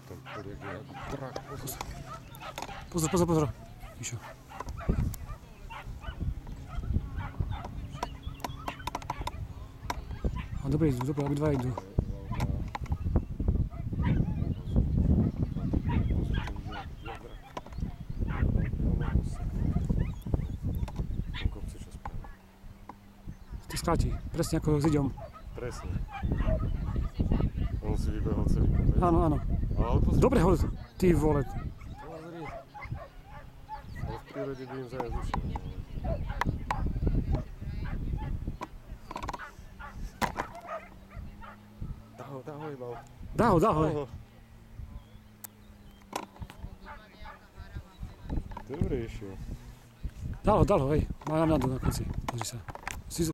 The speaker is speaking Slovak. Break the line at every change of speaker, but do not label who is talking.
Ten poriek je jak drak.
Pozor. Mišo. A dobre, obidva idú. Ty skráti, presne ako s Iďom.
Presne. On si vybehol celý kopec.
Áno. Dobre ho, ty vole.
Pozri. Ale v prírode by im zajac ušiel. Dá ho jebal.
Dá ho.
Dobre išiel.
Dal ho, hej. Mám nadu na konci. Pozri sa.